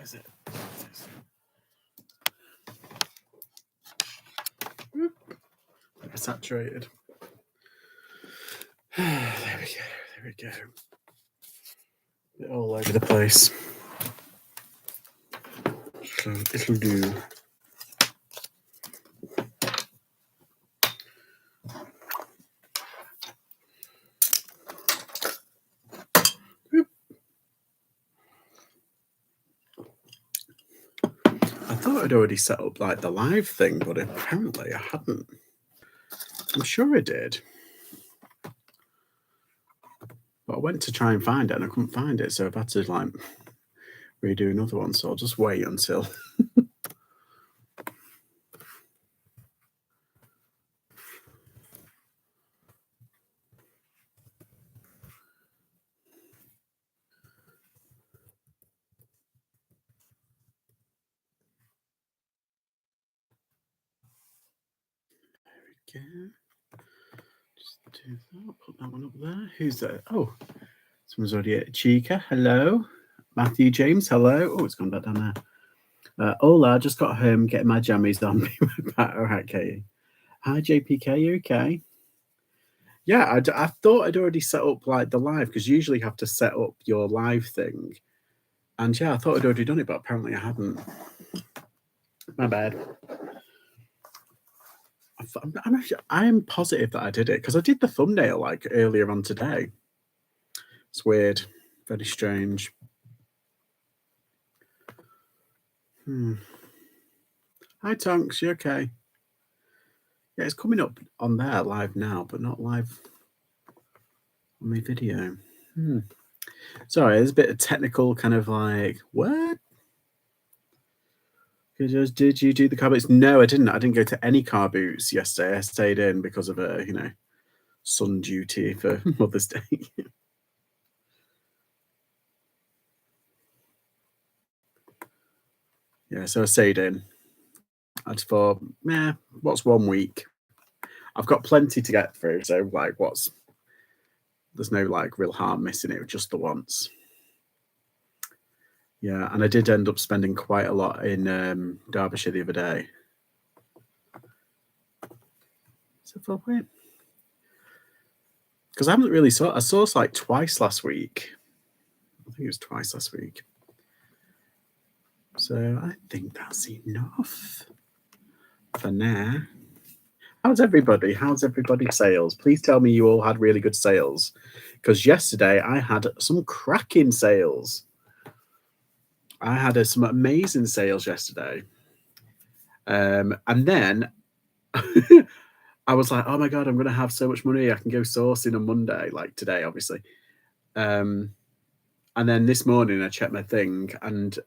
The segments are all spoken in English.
is it? Saturated. There we go. They're all over the place. It'll do. I thought I'd already set up like the live thing, but apparently I hadn't. I'm sure I did. But I went to try and find it and I couldn't find it, so I've had to like redo another one. So I'll just wait until. There we go. Just do that. Put that one up there. Who's that? Oh, someone's already at Chica. Hello. Matthew James. Hello. Oh, it's gone back down there. Hola, just got home, getting my jammies on. Be right back. All right, Katie. Hi, JPK. You okay? Yeah, I thought I'd already set up like the live because usually you have to set up your live thing. And yeah, I thought I'd already done it, but apparently I hadn't. My bad. I'm positive that I did it because I did the thumbnail like earlier on today. It's weird, very strange. Hi, Tonks. You okay? Yeah, it's coming up on there live now, but not live on my video. Sorry, there's a bit of technical kind of like, what? Did you do the car boots? No, I didn't. I didn't go to any car boots yesterday. I stayed in because of sun duty for Mother's Day. Yeah, so I stayed in. I just thought, what's 1 week? I've got plenty to get through, so like, there's no like real harm missing it, just the once. Yeah, and I did end up spending quite a lot in Derbyshire the other day. So for wait, because I haven't really I saw us like twice last week. I think it was twice last week. So I think that's enough for now. How's everybody? How's everybody's sales? Please tell me you all had really good sales, because yesterday I had some cracking sales. I had some amazing sales yesterday. And then I was like, oh my God, I'm going to have so much money. I can go sourcing on Monday, like today, obviously. And then this morning I checked my thing and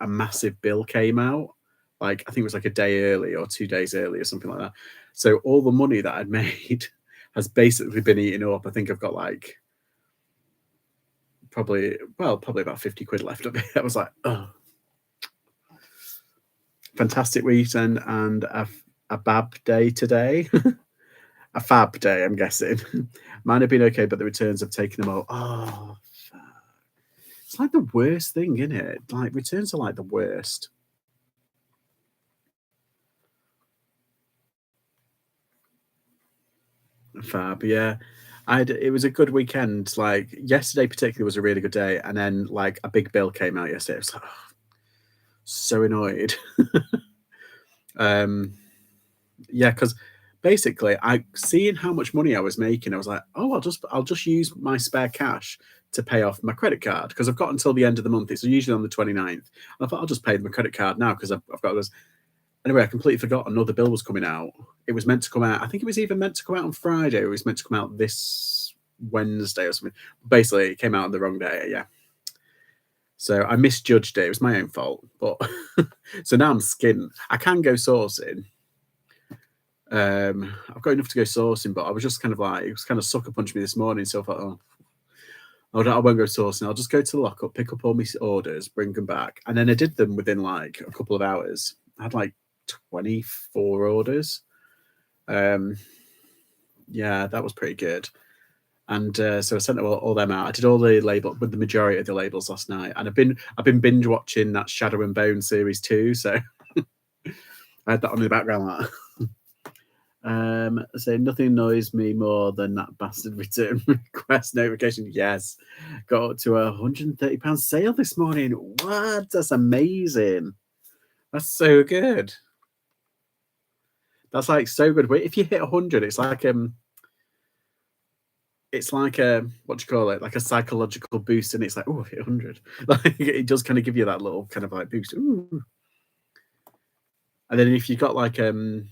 a massive bill came out. Like, I think it was like a day early or 2 days early or something like that. So all the money that I'd made has basically been eaten up. I think I've got like probably about 50 quid left of it. I was like, oh. Fantastic weekend and a bab day today. A fab day, I'm guessing. Mine have been okay, but the returns have taken them all. Oh, it's like the worst thing, isn't it? Like, returns are like the worst. Fab, yeah. It was a good weekend. Like, yesterday particularly was a really good day, and then like a big bill came out yesterday. I was like, oh, so annoyed. Yeah, because basically seeing how much money I was making, I was like, oh, I'll just use my spare cash to pay off my credit card, because I've got until the end of the month. It's usually on the 29th. And I thought I'll just pay my credit card now because I've got this. Anyway, I completely forgot another bill was coming out. It was meant to come out. I think it was even meant to come out on Friday, or it was meant to come out this Wednesday or something. Basically, it came out on the wrong day. Yeah. So I misjudged it. It was my own fault. But so now I'm skinned. I can go sourcing. I've got enough to go sourcing, but I was just kind of like, it was kind of sucker punched me this morning. So I thought, I won't go sourcing. I'll just go to the lockup, pick up all my orders, bring them back. And then I did them within like a couple of hours. I had like 24 orders. Yeah, that was pretty good. And so I sent all them out. I did all the label with the majority of the labels last night, and I've been binge watching that Shadow and Bone series too. So I had that on in the background. So nothing annoys me more than that bastard return request notification. Yes, got up to £130 sale this morning. What? That's amazing. That's so good. That's like so good. Wait, if you hit 100, it's like what do you call it? Like a psychological boost, and it's like, oh, hit 100. Like it does kind of give you that little kind of like boost. Ooh. And then if you've got like like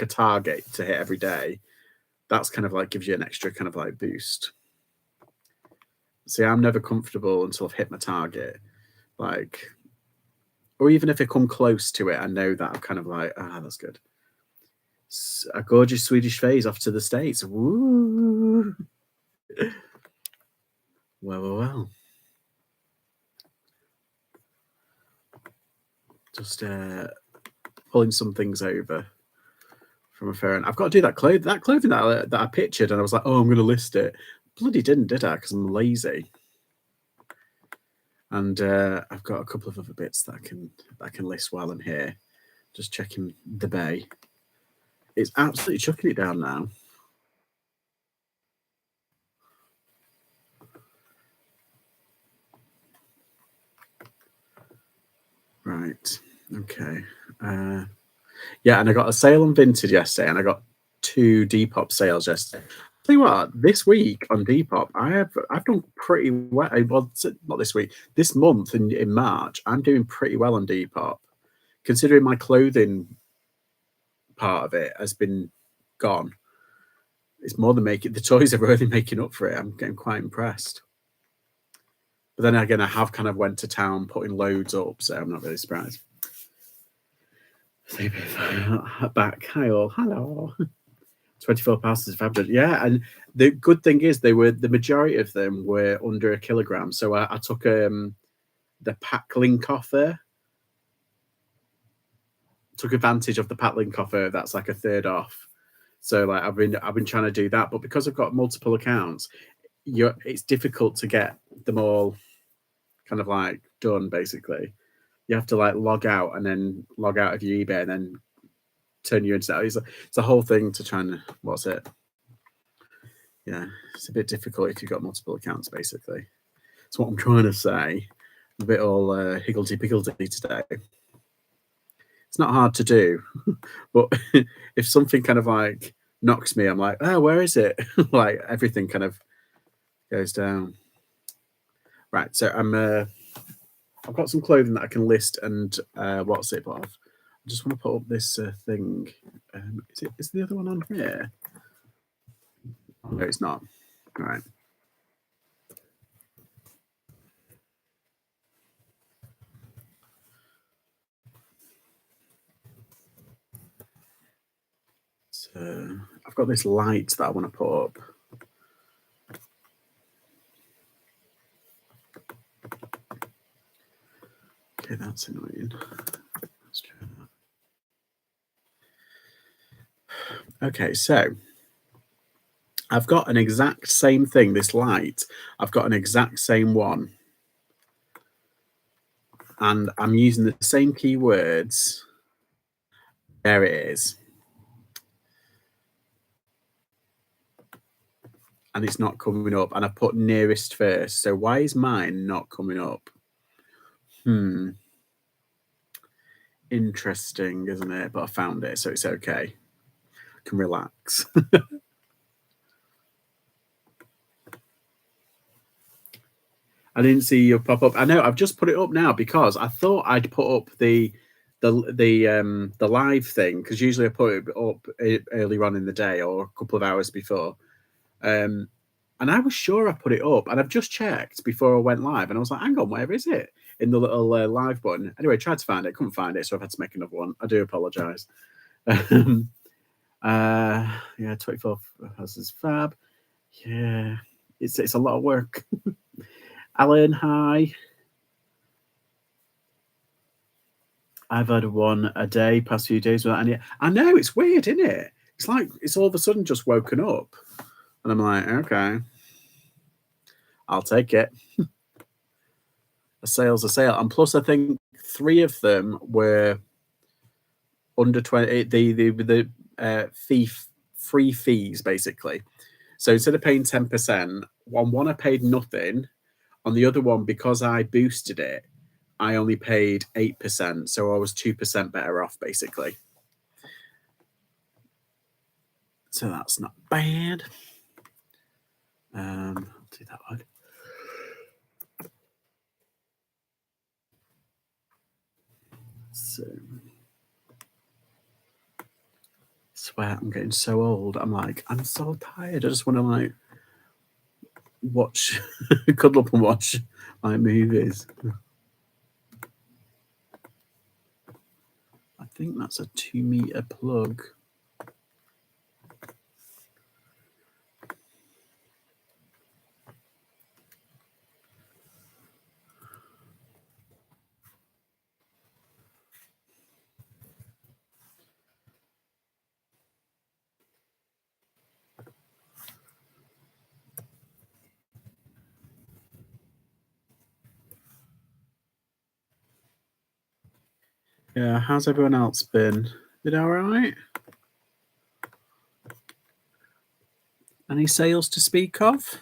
a target to hit every day, that's kind of like gives you an extra kind of like boost. See, I'm never comfortable until I've hit my target, like, or even if I come close to it, I know that I'm kind of like, that's good. A gorgeous Swedish phase off to the States. Woo! Well. Just pulling some things over from a phone. I've got to do that clothing that I pictured, and I was like, oh, I'm going to list it. Bloody didn't, did I? Because I'm lazy. And I've got a couple of other bits that I can list while I'm here. Just checking the bay. It's absolutely chucking it down now. Right. Okay. Yeah, and I got a sale on Vinted yesterday, and I got 2 Depop sales yesterday. Tell you what, this week on Depop, I've done pretty well. Well, not this week, this month in March, I'm doing pretty well on Depop, considering my clothing part of it has been gone. It's more than making the toys are really making up for it. I'm getting quite impressed. But then again, I have kind of went to town putting loads up, so I'm not really surprised. Back, hi all, hello. 24 passes, fabulous. Yeah, and the good thing is the majority of them were under a kilogram. So I took the pack link offer. Took advantage of the pack link offer. That's like a third off. So like I've been trying to do that, but because I've got multiple accounts, it's difficult to get them all kind of like done. Basically, you have to like log out and then log out of your eBay and then turn you into. It's a whole thing to try and what's it? Yeah, it's a bit difficult if you've got multiple accounts. Basically, that's what I'm trying to say. A bit all higgledy-piggledy today. It's not hard to do, but if something kind of like knocks me, I'm like, oh, where is it? Like everything kind of goes down. Right, so I've got some clothing that I can list and what's it of. I just want to put up this thing. Is the other one on here? No, it's not. All right. So I've got this light that I want to put up. Okay, that's annoying. Let's try that. Okay, so I've got an exact same thing, this light. I've got an exact same one. And I'm using the same keywords. There it is. And it's not coming up. And I put nearest first. So why is mine not coming up? Interesting, isn't it? But I found it, so it's okay. I can relax. I didn't see you pop up. I know I've just put it up now because I thought I'd put up the live thing, because usually I put it up earlier on in the day or a couple of hours before. And I was sure I put it up, and I've just checked before I went live, and I was like, hang on, where is it? In the little live button. Anyway, tried to find it, couldn't find it, so I've had to make another one. I do apologise. Yeah, 24 houses fab. Yeah, it's a lot of work. Alan, hi. I've had one a day past few days without any. I know, it's weird, isn't it? It's like it's all of a sudden just woken up. And I'm like, okay, I'll take it. A sale's a sale. And plus, I think 3 of them were under 20, the free fees, basically. So instead of paying 10%, on one I paid nothing. On the other one, because I boosted it, I only paid 8%. So I was 2% better off, basically. So that's not bad. I'll do that one. So, I swear I'm getting so old. I'm like, I'm so tired. I just want to like watch, cuddle up and watch like movies. I think that's a 2-meter plug. Yeah, how's everyone else been? Been all right? Any sales to speak of?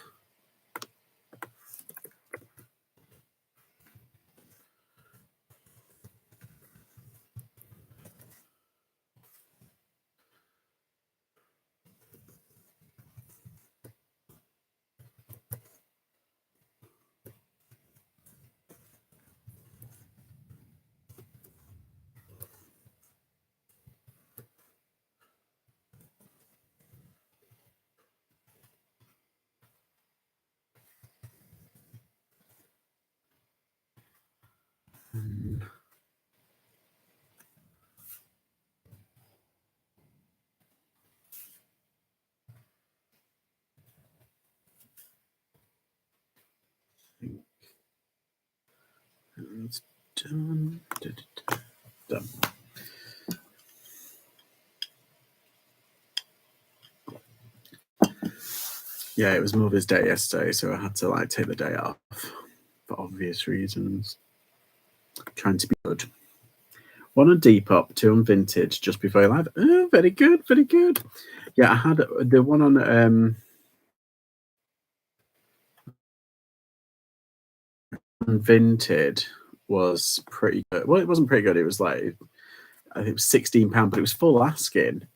It's done. Done. Yeah, it was Mother's Day yesterday, so I had to like take the day off for obvious reasons. Trying to be good. 1 on Depop, 2 on Vintage, just before live. Oh, very good, very good. Yeah, I had the one on Vinted was pretty good. Well, it wasn't pretty good. It was like I think it was £16, but it was full asking.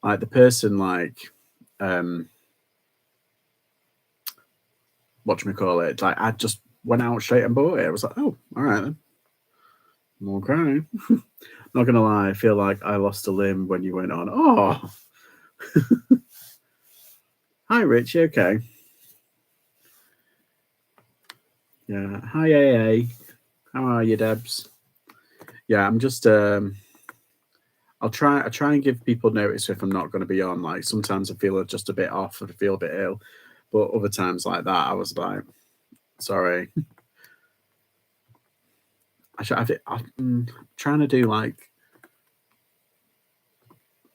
Like the person, like whatchamacallit, like I just went out straight and bought it. I was like, oh, all right then. Okay. Not gonna lie, I feel like I lost a limb when you went on. Oh, hi, Rich. You okay? Yeah. Hi, AA. How are you, Debs? Yeah, I'm just. I'll try and give people notice if I'm not going to be on. Like sometimes I feel just a bit off and I feel a bit ill, but other times like that, I was like, sorry. I'm trying to do like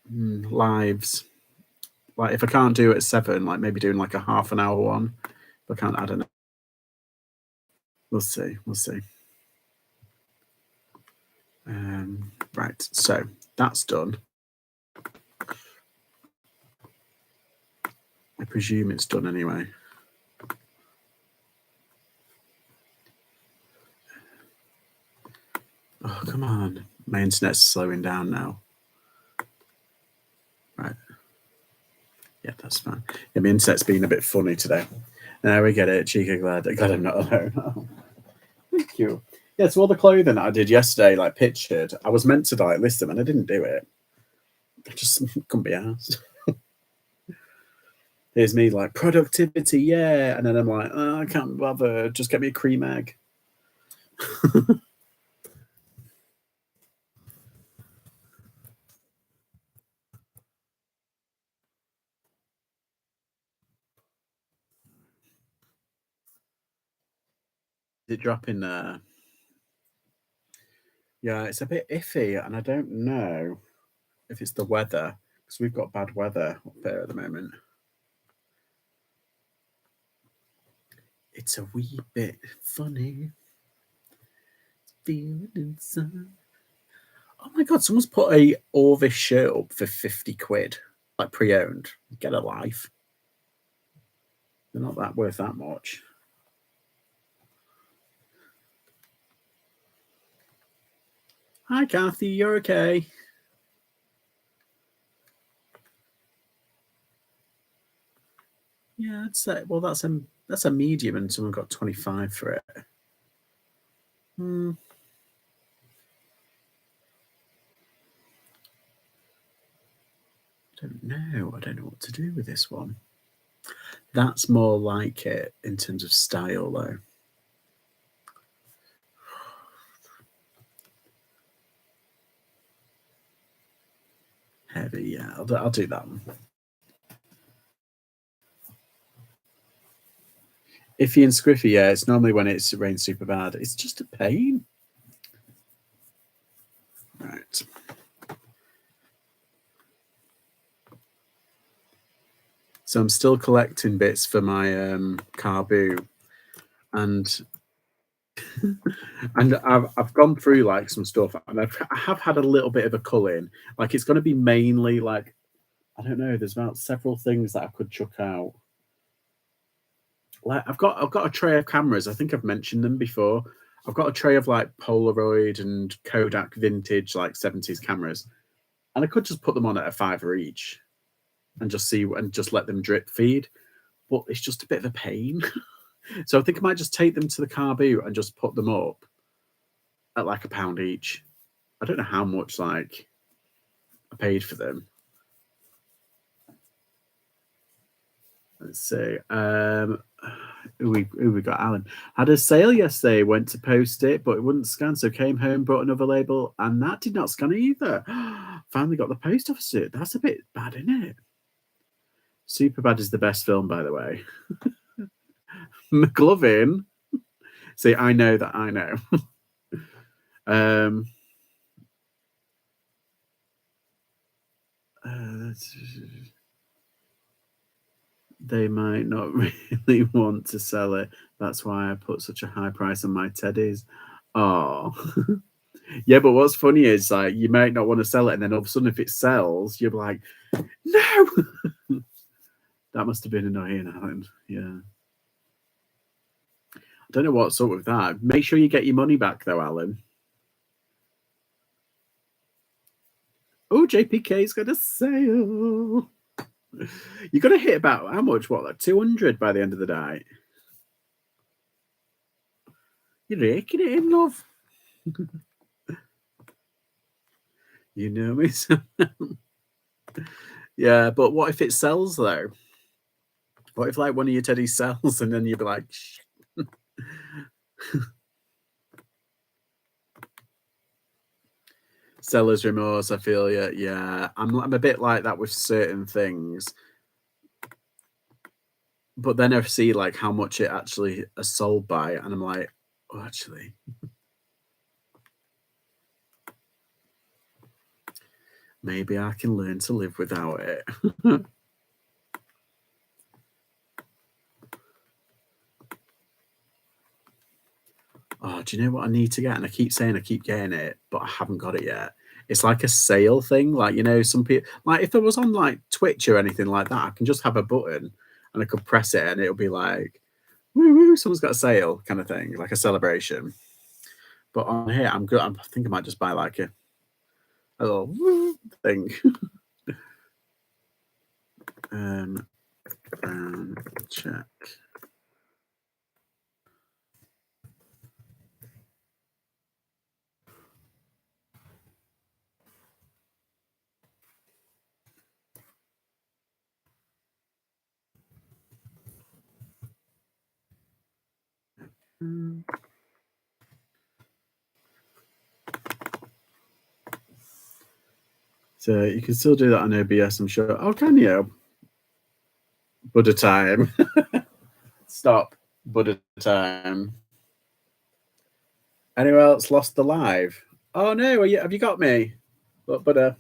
lives. Like if I can't do it at 7, like maybe doing like a half an hour one. If I can't, I don't know. We'll see. We'll see. Right. So that's done. I presume it's done anyway. Oh, come on. My internet's slowing down now. Right. Yeah, that's fine. Yeah, my internet's been a bit funny today. Now we get it. Chica, glad I'm not alone. Oh, thank you. Yeah, so all the clothing I did yesterday, like pictured, I was meant to like list them and I didn't do it. I just couldn't be asked. Here's me like productivity, yeah. And then I'm like, oh, I can't bother. Just get me a cream egg. Is it dropping there? Yeah, it's a bit iffy, and I don't know if it's the weather. because we've got bad weather up there at the moment. It's a wee bit funny. Feeling inside. Oh my god, someone's put a Orvis shirt up for 50 quid, like pre-owned. Get a life. They're not that worth that much. Hi, Kathy, you're okay? Yeah, I'd say. Well, that's a medium, and someone got 25 for it. I don't know. I don't know what to do with this one. That's more like it in terms of style, though. Heavy, yeah. I'll do that one. Iffy and squiffy, yeah. It's normally when it's rained super bad. It's just a pain. Right. So I'm still collecting bits for my car boot, and I've gone through like some stuff, and I have had a little bit of a culling. Like it's going to be mainly like, I don't know. There's about several things that I could chuck out. Like I've got a tray of cameras. I think I've mentioned them before. I've got a tray of like Polaroid and Kodak vintage like 70s cameras, and I could just put them on at a £5 each, and just let them drip feed. But it's just a bit of a pain. So I think I might just take them to the car boot and just put them up at like £1 each. I don't know how much like I paid for them. Let's see. Who we got? Alan had a sale yesterday. Went to post it, but it wouldn't scan. So came home, brought another label, and that did not scan either. Finally got the post office to it. That's a bit bad, isn't it? Superbad is the best film, by the way. McLovin. See, I know that I know. They might not really want to sell it. That's why I put such a high price on my teddies. Oh, yeah. But what's funny is like you might not want to sell it, and then all of a sudden, if it sells, you're like, no. That must have been annoying, Alan. Yeah. I don't know what's up with that. Make sure you get your money back, though, Alan. Oh, JPK's got a sale. You're gonna hit about how much? What, like 200 by the end of the day? You're raking it in, love. You know me. Yeah, but what if it sells though? What if like one of your teddies sells and then you'd be like, seller's remorse? I feel you. Yeah, I'm a bit like that with certain things. But then I see like how much it actually is sold by, and I'm like, oh, actually, maybe I can learn to live without it. Oh, do you know what I need to get? And I keep saying I keep getting it, but I haven't got it yet. It's like a sale thing. Like, you know, some people, like if it was on like Twitch or anything like that, I can just have a button and I could press it and it'll be like, woo woo, someone's got a sale kind of thing, like a celebration. But on here, I'm good. I think I might just buy like a little woo thing. Check. So you can still do that on OBS, I'm sure. Oh, can you? Buddha time. Stop. Buddha time. Anyone else lost the live? Oh no, have you got me? Look, Buddha.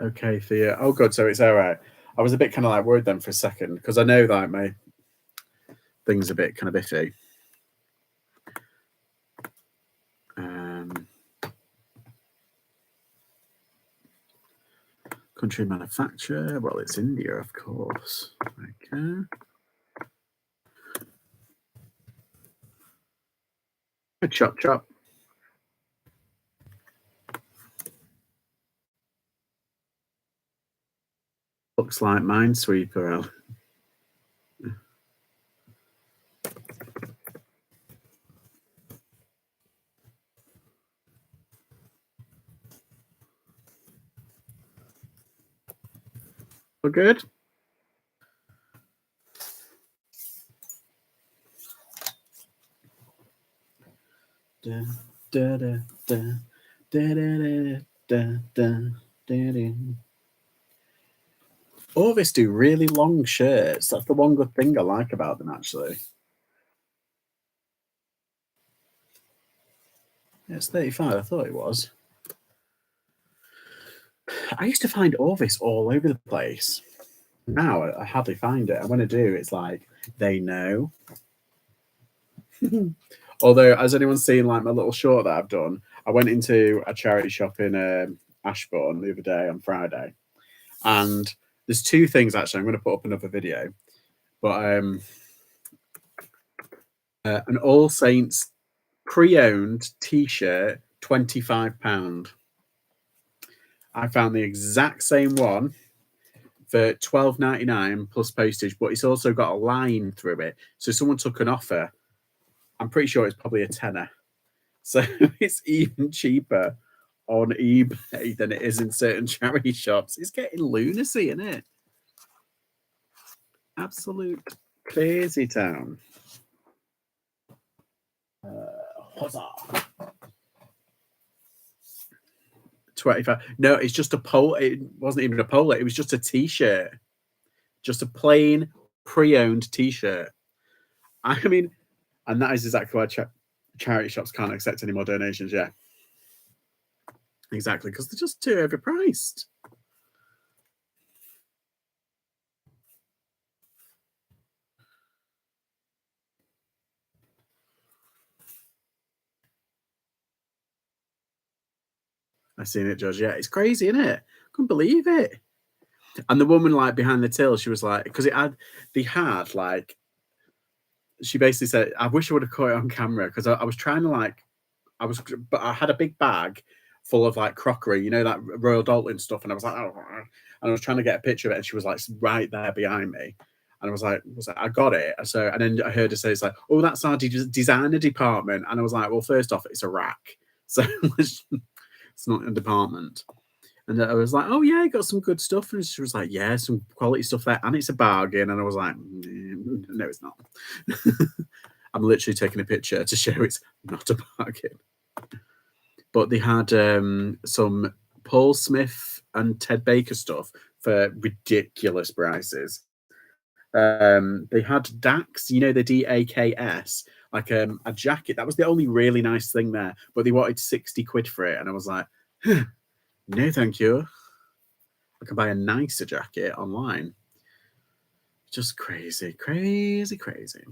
Okay, Thea. Oh, good. So it's all right. I was a bit kind of like worried then for a second because I know that my thing's a bit kind of iffy. Country manufacturer. Well, it's India, of course. Okay. Chop, chop. Looks like Minesweeper. We're good. Da, da, da, da, da, da, da, da, da, da. Orvis do really long shirts. That's the one good thing I like about them, actually. Yeah, it's 35. I thought it was. I used to find Orvis all over the place. Now I hardly find it. And when I do, it's like they know. Although, has anyone seen like my little short that I've done? I went into a charity shop in Ashbourne the other day on Friday, and there's two things actually. I'm going to put up another video, but an All Saints pre-owned T-shirt, £25. I found the exact same one for £12.99 plus postage, but it's also got a line through it. So someone took an offer. I'm pretty sure it's probably a tenner. So it's even cheaper on eBay than it is in certain charity shops. It's getting lunacy, isn't it? Absolute crazy town. Huzzah. 25. No, it's just a polo. It wasn't even a polo. It was just a T-shirt. Just a plain pre-owned T-shirt. I mean, and that is exactly why charity shops can't accept any more donations. Yeah, exactly, because they're just too overpriced. I've seen it, Judge. Yeah, it's crazy, isn't it? Couldn't believe it. And the woman, like behind the till, she was like, because they had like, she basically said, I wish I would have caught it on camera because I was trying to like, but I had a big bag full of like crockery, you know, that Royal Dalton stuff, and I was like, oh, and I was trying to get a picture of it, and she was like right there behind me, and I was like, I got it. So, and then I heard her say, it's like, oh, that's our designer department, and I was like, well, first off, it's a rack, so it's not a department. And I was like, oh, yeah, got some good stuff. And she was like, yeah, some quality stuff there. And it's a bargain. And I was like, no, it's not. I'm literally taking a picture to show it's not a bargain. But they had some Paul Smith and Ted Baker stuff for ridiculous prices. They had Dax, you know, the DAKS, like a jacket. That was the only really nice thing there. But they wanted 60 quid for it. And I was like, no, thank you. I can buy a nicer jacket online. Just crazy, crazy, crazy.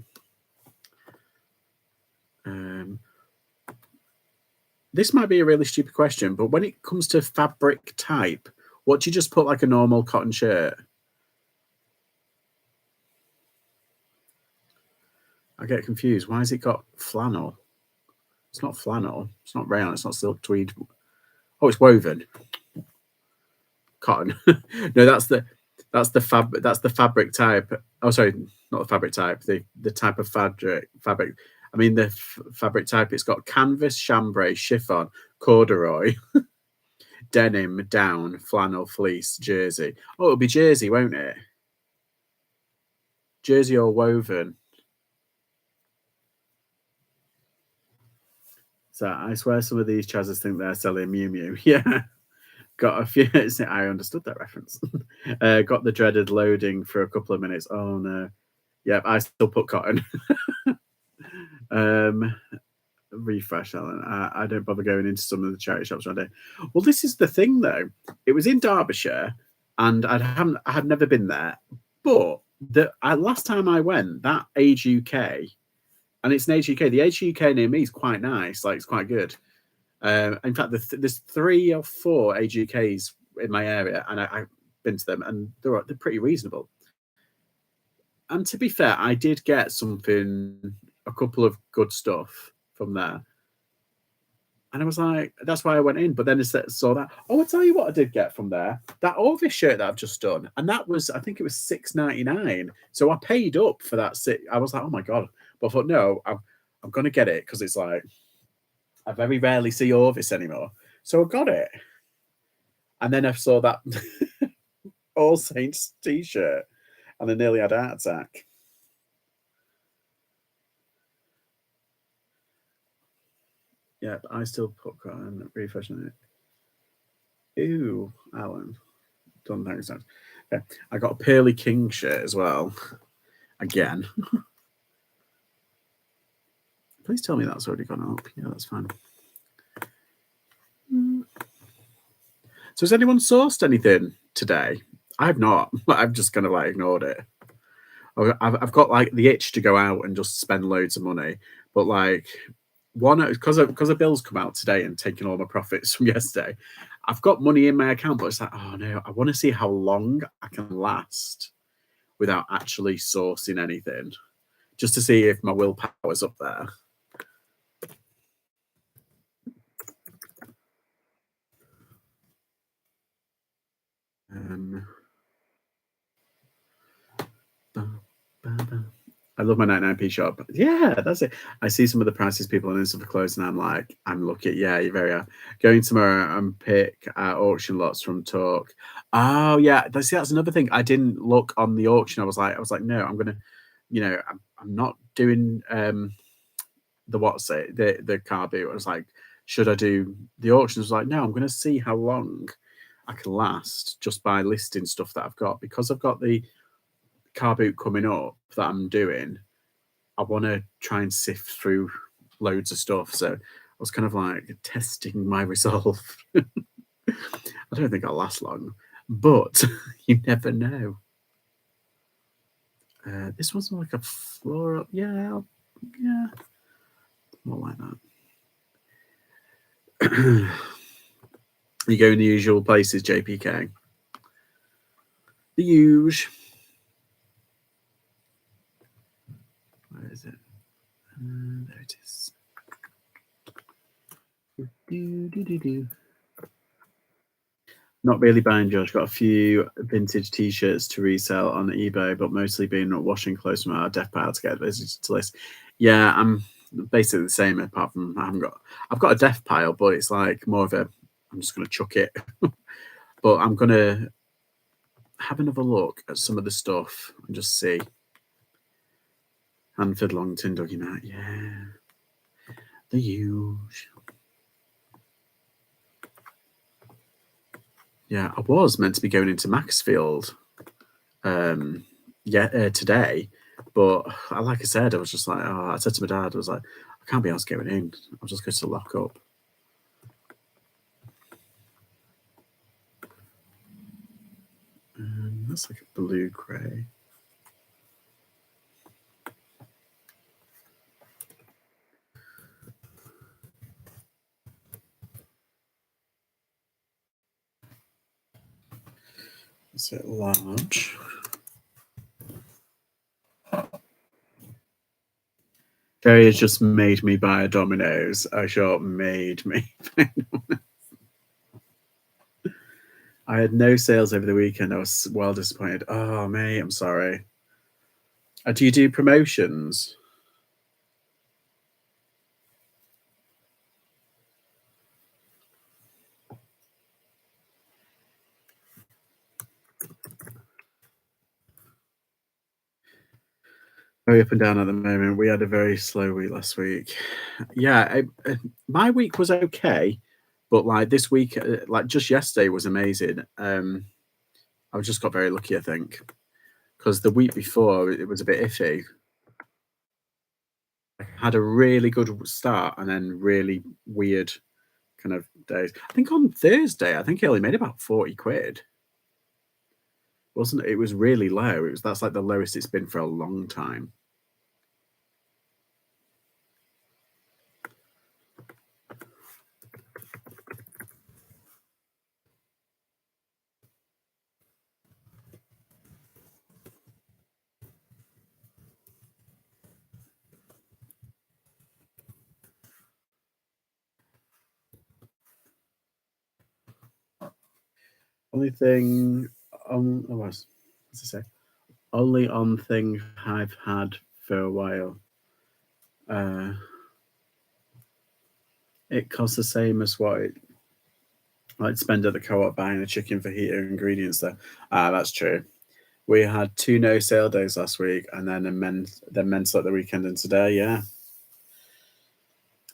This might be a really stupid question, but when it comes to fabric type, what do you just put like a normal cotton shirt? I get confused. Why has it got flannel? It's not flannel. It's not rayon. It's not silk tweed. Oh, it's woven. Cotton. No, that's the fabric type. Oh, sorry, not the fabric type. The type of fabric. I mean the fabric type. It's got canvas, chambray, chiffon, corduroy, denim, down, flannel, fleece, jersey. Oh, it'll be jersey, won't it? Jersey or woven. So I swear some of these Chazas think they're selling Miu Miu. Yeah. Got a few. I understood that reference. Got the dreaded loading for a couple of minutes. Oh no. Yep, I still put cotton. refresh, Alan. I don't bother going into some of the charity shops around here. Well, this is the thing, though. It was in Derbyshire, and I had never been there. But last time I went, that Age UK, and it's an Age UK. The Age UK near me is quite nice. Like, it's quite good. In fact, there's 3 or 4 Age UKs in my area, and I've been to them, and they're pretty reasonable. And to be fair, I did get a couple of good stuff from there. And I was like, that's why I went in. But then I saw that. Oh, I'll tell you what I did get from there. That Orvis shirt that I've just done. And that was, I think it was $6.99. So I paid up for that. I was like, oh my God. But I thought, no, I'm going to get it because it's like, I very rarely see Orvis anymore. So I got it. And then I saw that All Saints t-shirt. And I nearly had a heart attack. Yeah, I still put and refresh on it. Ew, Alan. Don't think so. Okay. I got a Pearly King shirt as well. Again. Please tell me that's already gone up. Yeah, that's fine. So has anyone sourced anything today? I've not. I've just kind of like ignored it. I've got like the itch to go out and just spend loads of money, but like because the bills come out today and taking all my profits from yesterday, I've got money in my account, but it's like, oh no, I want to see how long I can last without actually sourcing anything, just to see if my willpower's up there. I love my 99p shop. Yeah, that's it. I see some of the prices people on Insta for clothes, and I'm like, I'm lucky. Yeah, you're very going tomorrow and pick auction lots from Talk. Oh yeah, see, that's another thing. I didn't look on the auction. I was like, no, I'm gonna, I'm not doing the car boot. I was like, should I do the auction? I was like, no, I'm gonna see how long I can last just by listing stuff that I've got, because I've got the car boot coming up that I'm doing. I want to try and sift through loads of stuff. So I was kind of like testing my resolve. I don't think I'll last long, but you never know. This one's like a floral. Yeah, more like that. You go in the usual places, JPK. The usual. Where is it? There it is. Not really buying, Josh. Got a few vintage t-shirts to resell on eBay, but mostly been washing clothes from our death pile to get visitors to list. Yeah, I'm basically the same, apart from I've got a death pile, but it's like more of I'm just gonna chuck it. But I'm gonna have another look at some of the stuff and just see. Hanford Longton, Dougie Matt, yeah. The usual. Yeah, I was meant to be going into Maxfield today, but like I said, I was just like, I said to my dad, I was like, I can't be asked going in. I'll just go to the lockup. That's like a blue grey. Is it large? Jerry has just made me buy a Domino's. I sure made me. I had no sales over the weekend. I was well disappointed. Oh, mate, I'm sorry. Do you do promotions? Very up and down at the moment. We had a very slow week last week. Yeah, my week was okay, but like this week, like just yesterday was amazing. I just got very lucky, I think, because the week before it was a bit iffy. had a really good start and then really weird kind of days. I think on Thursday, I think he only made about 40 quid. Wasn't it? It was really low. That's like the lowest it's been for a long time. Only thing what's it say? Only on thing I've had for a while. It costs the same as what I'd spend at the co-op buying a chicken fajita ingredients there. That's true. We had 2 no sale days last week, and then men's at the weekend and today. Yeah,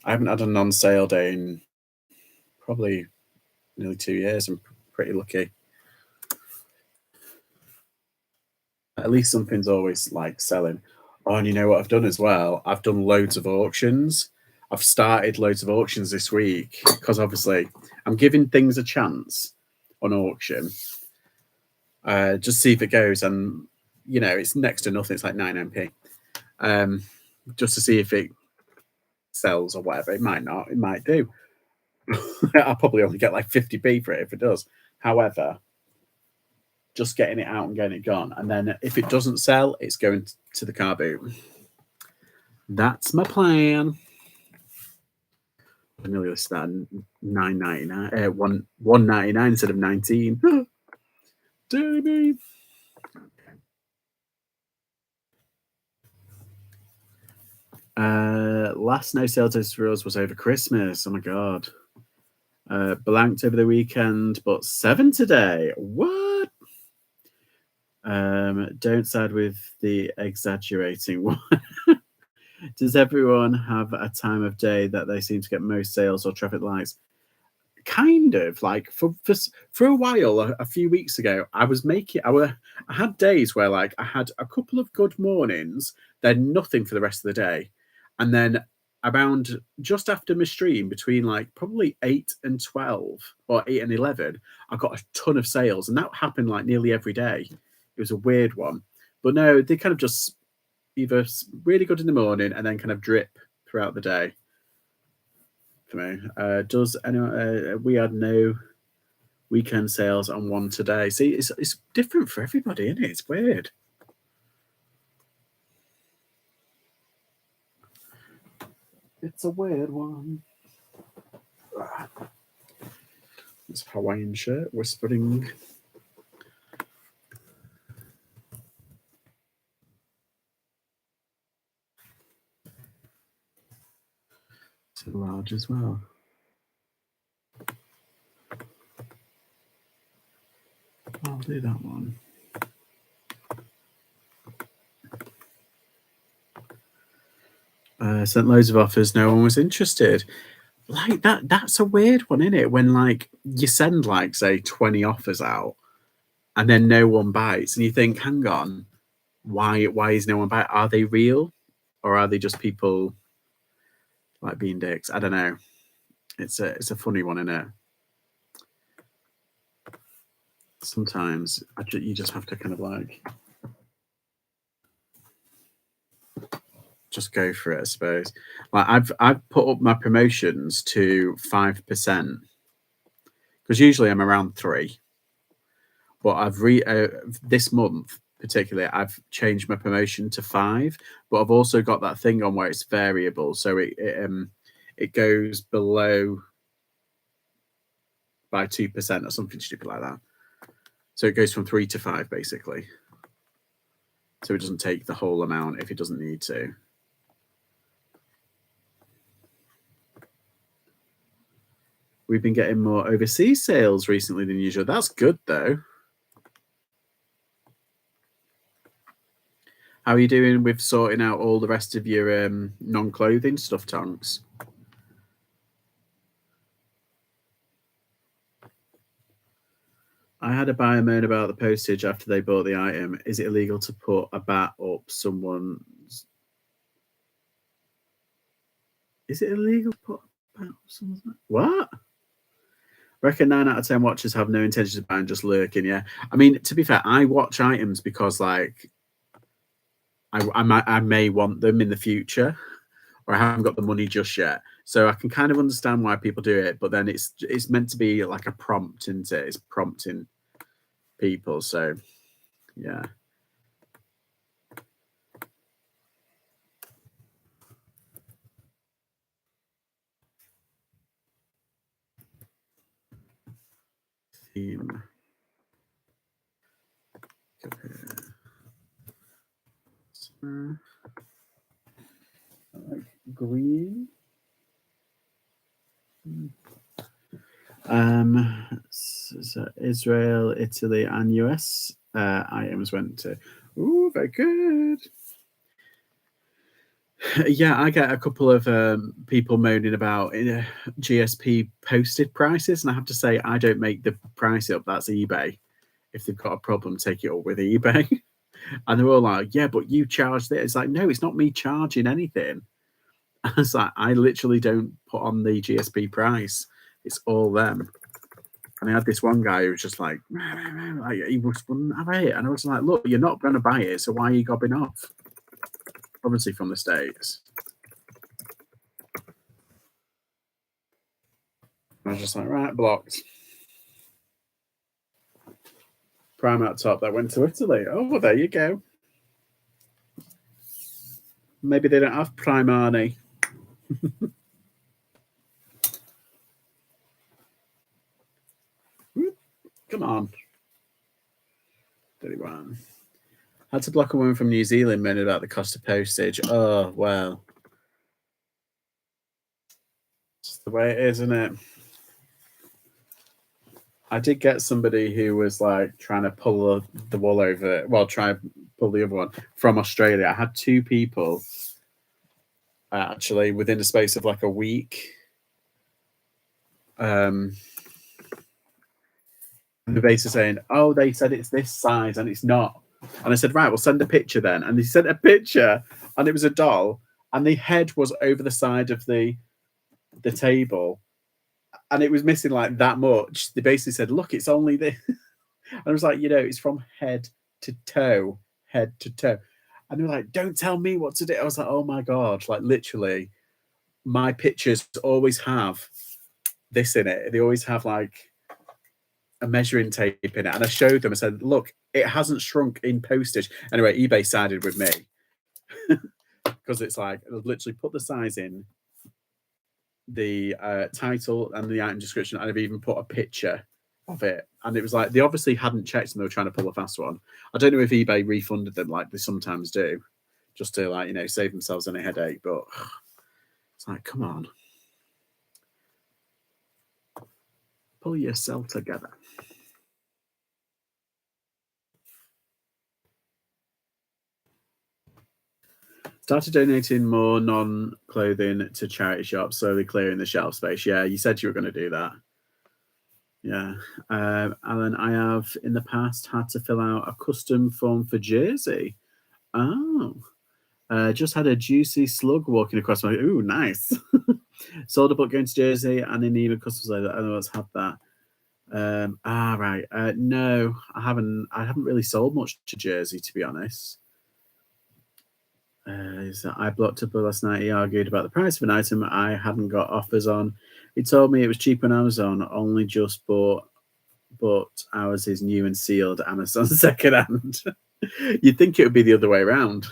I haven't had a non-sale day in probably nearly 2 years. I'm pretty lucky. At least something's always like selling. Oh, and you know what I've done as well? I've done loads of auctions. I've started loads of auctions this week because obviously I'm giving things a chance on auction. Just see if it goes, and it's next to nothing. It's like 9p. Just to see if it sells or whatever. It might not. It might do. I'll probably only get like 50p for it if it does. However, just getting it out and getting it gone, and then if it doesn't sell, it's going to the car boot. That's my plan. I nearly listed that $9.99, $1.99 instead of 19. Damn. Last no sale days for us was over Christmas. Oh my god. Blanked over the weekend, but 7 today. What? Don't side with the exaggerating one. Does everyone have a time of day that they seem to get most sales or traffic lights? Kind of like for a while, a few weeks ago, I had days where like I had a couple of good mornings, then nothing for the rest of the day, and then around just after my stream between like probably 8 and 12 or 8 and 11, I got a ton of sales, and that happened like nearly every day. It was a weird one, but no, they kind of just either really good in the morning and then kind of drip throughout the day for me. Does anyone? We had no weekend sales on one today. See, it's different for everybody, isn't it? It's weird. It's a weird one. It's a Hawaiian shirt, whispering. It's large as well. I'll do that one. Sent loads of offers. No one was interested. Like that's a weird one, isn't it? When like you send like say 20 offers out, and then no one bites, and you think, hang on, why is no one biting? Are they real, or are they just people like being dicks? I don't know. It's a funny one, isn't it? Sometimes you just have to kind of like just go for it, I suppose. Like I've put up my promotions to 5% because usually I'm around 3, but I've this month particularly I've changed my promotion to 5, but I've also got that thing on where it's variable, so it goes below by 2% or something stupid like that. So it goes from 3 to 5 basically. So it doesn't take the whole amount if it doesn't need to. We've been getting more overseas sales recently than usual. That's good though. How are you doing with sorting out all the rest of your non-clothing stuff, Tonks? I had a buyer moan about the postage after they bought the item. Is it illegal to put a bat up someone's? Is it illegal to put about something? What? Reckon 9 out of 10 watchers have no intention of buying, just lurking. Yeah, I mean, to be fair, I watch items because like I may want them in the future, or I haven't got the money just yet. So I can kind of understand why people do it, but then it's meant to be like a prompt, isn't it? It's prompting people. So yeah. Theme. I like green. So Israel, Italy, and US items went to. Ooh, very good. Yeah, I get a couple of people moaning about GSP posted prices, and I have to say I don't make the price up. That's eBay. If they've got a problem, take it up with eBay. And they're all like, "Yeah, but you charge this." It's like, no, it's not me charging anything. It's like I literally don't put on the GSP price. It's all them. And I had this one guy who was just like he wouldn't have it, and I was like, "Look, you're not going to buy it, so why are you gobbing off?" Obviously from the States. I was just like, right, blocked. Prime at top that went to Italy. Oh, well, there you go. Maybe they don't have Prime Arnie. Come on. 31. Had to block a woman from New Zealand moaning about the cost of postage. Oh, well. It's the way it is, isn't it? I did get somebody who was like trying to pull the wool over it. Well, try and pull the other one from Australia. I had two people actually within the space of like a week. And they're basically saying, "Oh, they said it's this size and it's not." And I said, "Right, we'll send a picture then." And they sent a picture, and it was a doll, and the head was over the side of the table, and it was missing like that much. They basically said, "Look, it's only this." And I was like, it's from head to toe, head to toe. And they were like, "Don't tell me what to do." I was like, "Oh my god!" Like literally, my pictures always have this in it. They always have like a measuring tape in it, and I showed them. I said, "Look, it hasn't shrunk in postage." Anyway, eBay sided with me because it's like I literally put the size in, the title and the item description, and I've even put a picture of it. And it was like they obviously hadn't checked and they were trying to pull a fast one. I don't know if eBay refunded them like they sometimes do, just to like save themselves any headache. But it's like, come on, pull yourself together. Started donating more non-clothing to charity shops, slowly clearing the shelf space. Yeah, you said you were going to do that. Yeah. Alan, I have in the past had to fill out a custom form for Jersey. Oh. Just had a juicy slug walking across my. Ooh, nice. Sold a book going to Jersey and in need of customs like that. I know have that. Right. No, I haven't. I haven't really sold much to Jersey, to be honest. I blocked up last night. He argued about the price of an item I hadn't got offers on. He told me it was cheap on Amazon. Only just bought, but ours is new and sealed. Amazon secondhand. You'd think it would be the other way around.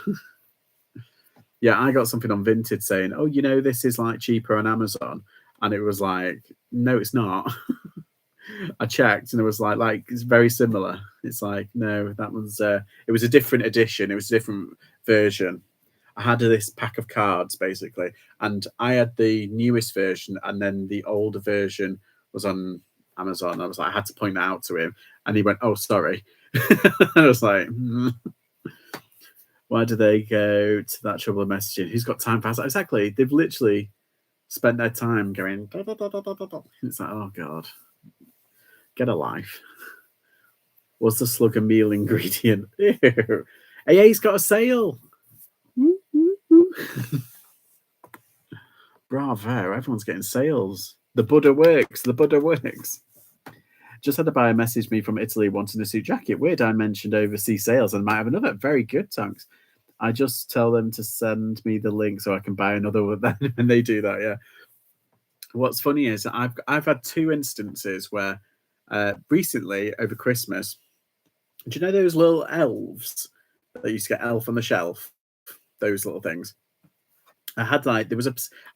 Yeah, I got something on Vinted saying, "Oh, this is like cheaper on Amazon," and it was like, "No, it's not." I checked, and it was like it's very similar. It's like, no, that one's. It was a different edition. It was a different version. I had this pack of cards basically, and I had the newest version, and then the older version was on Amazon. I was like, I had to point that out to him, and he went, "Oh, sorry." I was like, why do they go to that trouble of messaging? Who's got time for that? Exactly. They've literally spent their time going. It's like, oh god, get a life. What's the slug a meal ingredient? Ew. AA's got a sale. Bravo, everyone's getting sales. The Buddha works. The Buddha works. Just had a buyer message me from Italy wanting a suit jacket. Weird I mentioned overseas sales and might have another. Very good, thanks. I just tell them to send me the link so I can buy another one then when they do that, yeah. What's funny is I've had two instances where recently over Christmas, do you know those little elves that used to get Elf on the Shelf? Those little things. I had there was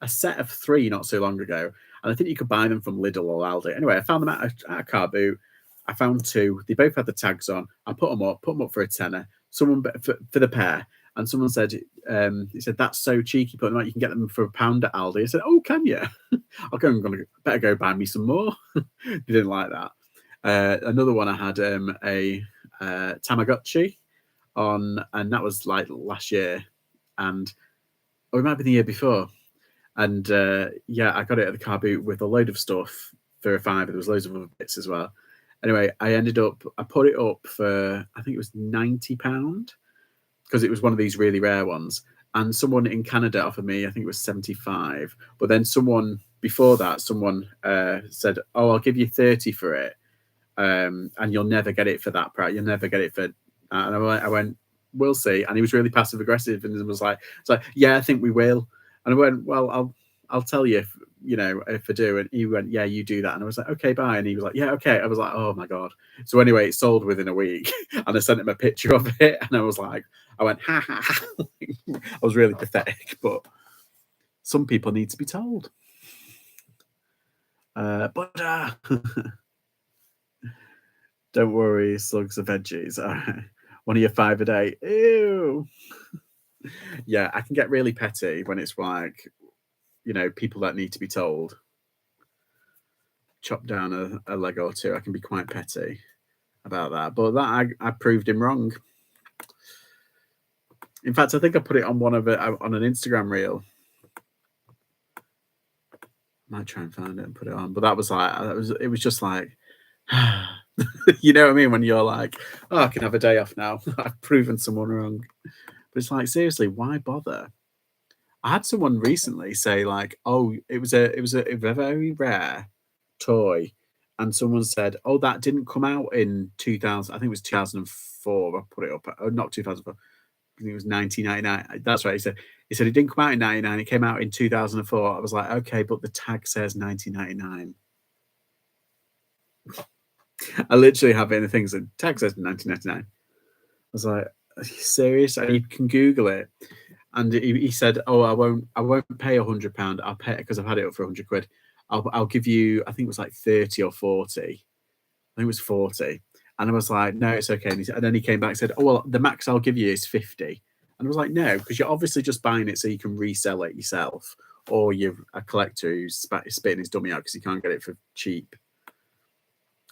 a set of 3 not so long ago, and I think you could buy them from Lidl or Aldi. Anyway, I found them at a car boot. I found 2. They both had the tags on. I put them up for a tenner. Someone for the pair, and someone said, he said that's so cheeky. Put them out. You can get them for £1 at Aldi. I said, oh, can you? Better go buy me some more. They didn't like that. Another one I had a Tamagotchi on, and that was like last year, and or it might be the year before. And yeah, I got it at the car boot with a load of stuff for a £5. There was loads of other bits as well. Anyway, I put it up for, I think it was £90 because it was one of these really rare ones. And someone in Canada offered me, I think it was 75. But then someone before that, someone said, oh, I'll give you 30 for it. And you'll never get it for that price. You'll never get it for, and I went, we'll see. And he was really passive aggressive and was like, yeah, I think we will. And I went, well, I'll tell you if I do. And he went, yeah, you do that. And I was like, okay, bye. And he was like, yeah, okay. I was like, oh my God. So anyway, it sold within a week. And I sent him a picture of it. And I was like, I went, ha ha ha. I was really pathetic, but some people need to be told. But don't worry, slugs are veggies. All right. One of your 5 a day. Ew. Yeah, I can get really petty when it's like, people that need to be told. Chop down a leg or 2. I can be quite petty about that. But that I proved him wrong. In fact, I think I put it on on an Instagram reel. I might try and find it and put it on. But that was like, it was just like, you know what I mean? When you're like, oh, I can have a day off now. I've proven someone wrong. But it's like, seriously, why bother? I had someone recently say like, oh, it was a very rare toy. And someone said, oh, that didn't come out in 2000. I think it was 2004. I put it up. Not 2004. I think it was 1999. That's right. He said it didn't come out in 99. It came out in 2004. I was like, okay, but the tag says 1999. I literally have it in the things that tag says 1999. I was like, are you serious? And you can Google it. And he said, oh, I won't pay £100. I'll pay it because I've had it up for £100. I'll give you, I think it was like 30 or 40. I think it was 40. And I was like, no, it's okay. And then he came back and said, oh, well, the max I'll give you is 50. And I was like, no, because you're obviously just buying it so you can resell it yourself. Or you're a collector who's spitting his dummy out because he can't get it for cheap.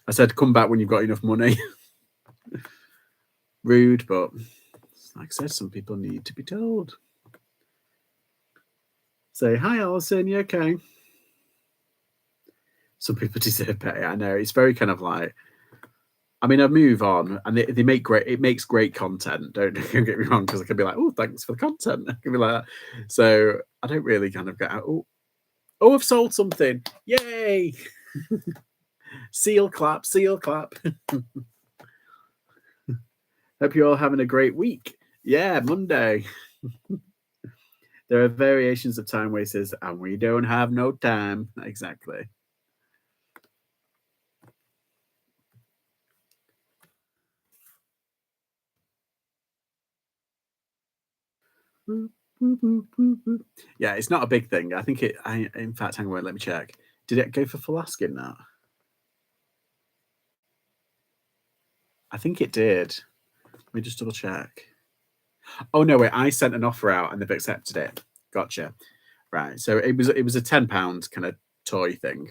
I said, come back when you've got enough money. Rude, but like I said, some people need to be told. Say, hi, Alison, you okay? Some people deserve better. I know. It's very kind of like, I mean, I move on and it makes great content. Don't get me wrong, because I can be like, oh, thanks for the content. I can be like that. So I don't really kind of get out, oh, I've sold something. Yay. Seal clap. Hope you're all having a great week. Yeah, Monday. There are variations of time wasters, and we don't have no time. Exactly. Yeah, it's not a big thing. I think in fact, hang on, let me check. Did it go for full asking that? I think it did. Let me just double check. Oh no, wait, I sent an offer out and they've accepted it. Gotcha. Right. So it was a £10 kind of toy thing.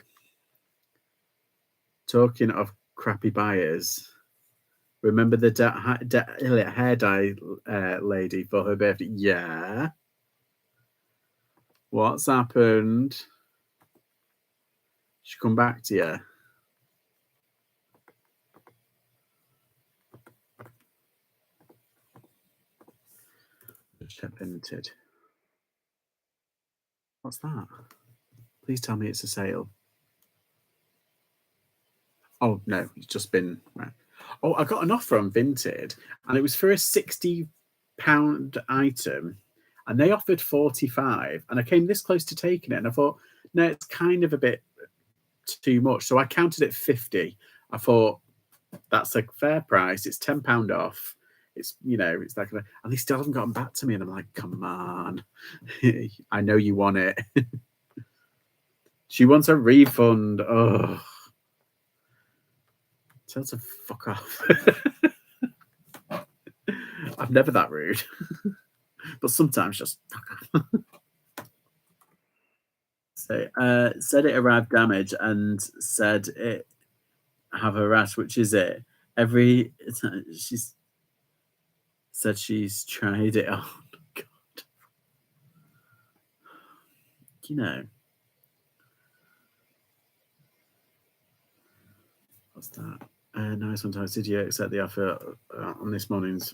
Talking of crappy buyers, remember the hair dye lady for her birthday? Yeah. What's happened? She come back to you? Limited. What's that? Please tell me it's a sale. Oh no, it's just been right. Oh, I got an offer on Vinted, and it was for a £60 item, and they offered 45, and I came this close to taking it, and I thought, no, it's kind of a bit too much. So I counted it 50. I thought that's a fair price. It's £10 off. It's it's that kind of, and they still haven't gotten back to me, and I'm like, come on, I know you want it. She wants a refund. Oh, tell her to fuck off. I'm never that rude, but sometimes just fuck off. So, said it arrived damaged and said it have a rash. Which is it? She's said she's tried it on. God, what's that? Nice one, Did you accept the offer on this morning's?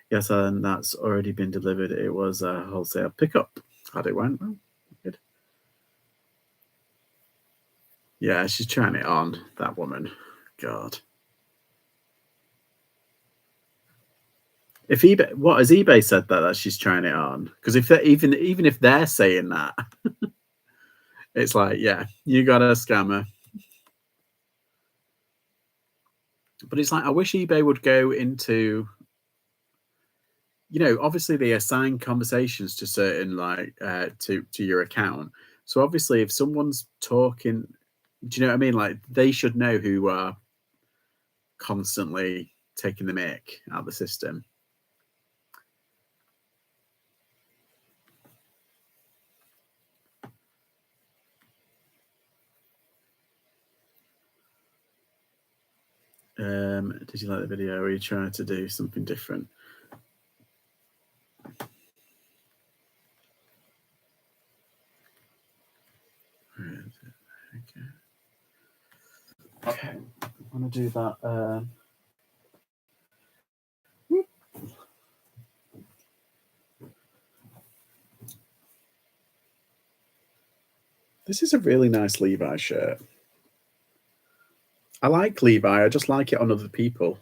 Yes, and that's already been delivered. It was a wholesale pickup. Glad it went well. Good. Yeah, she's trying it on, that woman. God. If eBay, what has eBay said that she's trying it on? Because if they're even if they're saying that, it's like, yeah, you got a scammer. But it's like, I wish eBay would go into, obviously they assign conversations to certain to your account. So obviously, if someone's talking, do you know what I mean? Like, they should know who are constantly taking the mick out of the system. Did you like the video? Or are you trying to do something different? Okay, I'm gonna do that. This is a really nice Levi shirt. I like Levi. I just like it on other people.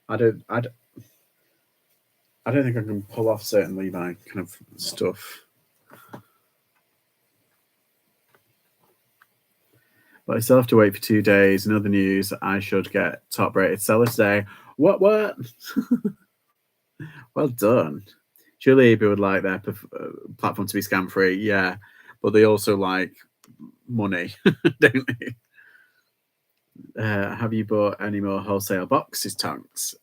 I don't think I can pull off certain Levi kind of stuff. But I still have to wait for 2 days. In other news, I should get top rated seller today. What? Well done. Surely people would like their platform to be scam free. Yeah, but they also like money, don't they? Have you bought any more wholesale boxes, Tonks?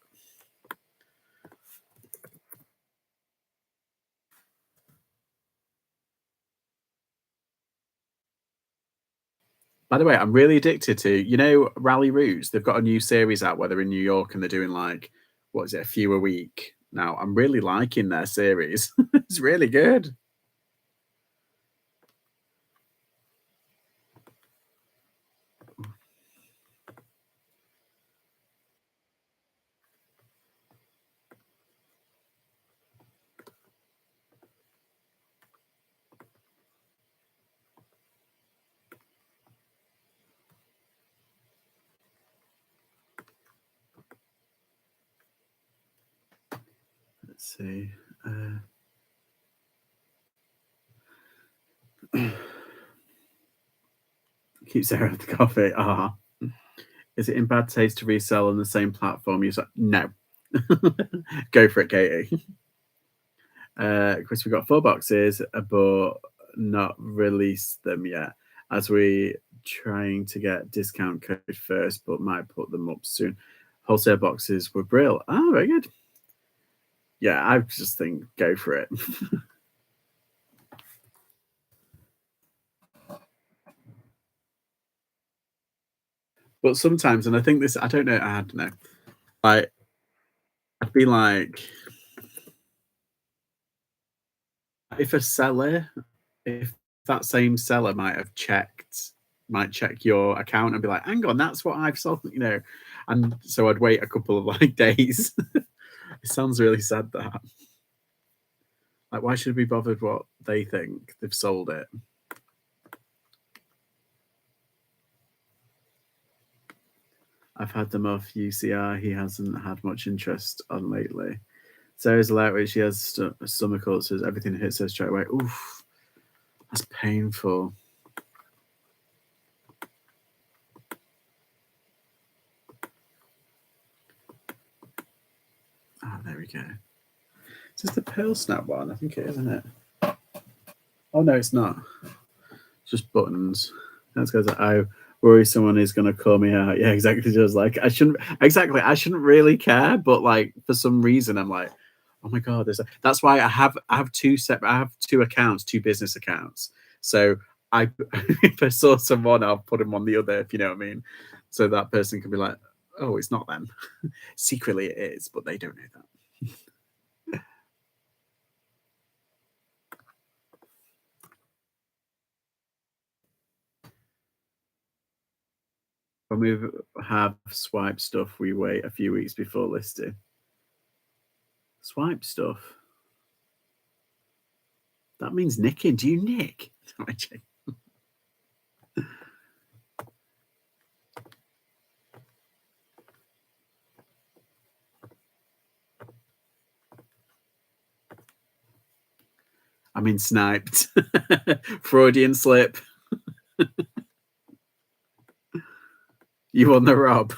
By the way, I'm really addicted to, Rally Routes. They've got a new series out where they're in New York and they're doing what is it, a few a week. Now, I'm really liking their series. It's really good. Let's see. Keep Sarah the coffee. Is it in bad taste to resell on the same platform? No. Go for it, Katie. Chris, we've got 4 boxes, but not released them yet, as we trying to get discount code first, but might put them up soon. Wholesale boxes were brill. Oh, very good. Yeah, I just think go for it. But sometimes, and I think this, I don't know. Like, I'd be like, if that same seller might check your account and be like, hang on, that's what I've sold, and so I'd wait a couple of days. It sounds really sad, that. Like, why should we be bothered what they think? They've sold it. I've had them off UCR. He hasn't had much interest on lately. Sarah's lightweight. She has stomach ulcers. Everything hits her straight away. Oof, that's painful. There we go. Is this the Pearl Snap one? I think it is, isn't it? Oh no, it's not. It's just buttons. That's because I worry someone is going to call me out. Yeah, exactly. Just like I shouldn't really care, but like for some reason I'm like, oh my god, that's why I have two accounts, two business accounts. So if I saw someone, I'll put them on the other, if you know what I mean. So that person can be like, oh, it's not them. Secretly it is, but they don't know that. When we have swipe stuff, we wait a few weeks before listing. Swipe stuff? That means nicking. Do you nick? I mean, sniped. Freudian slip. You won the rob.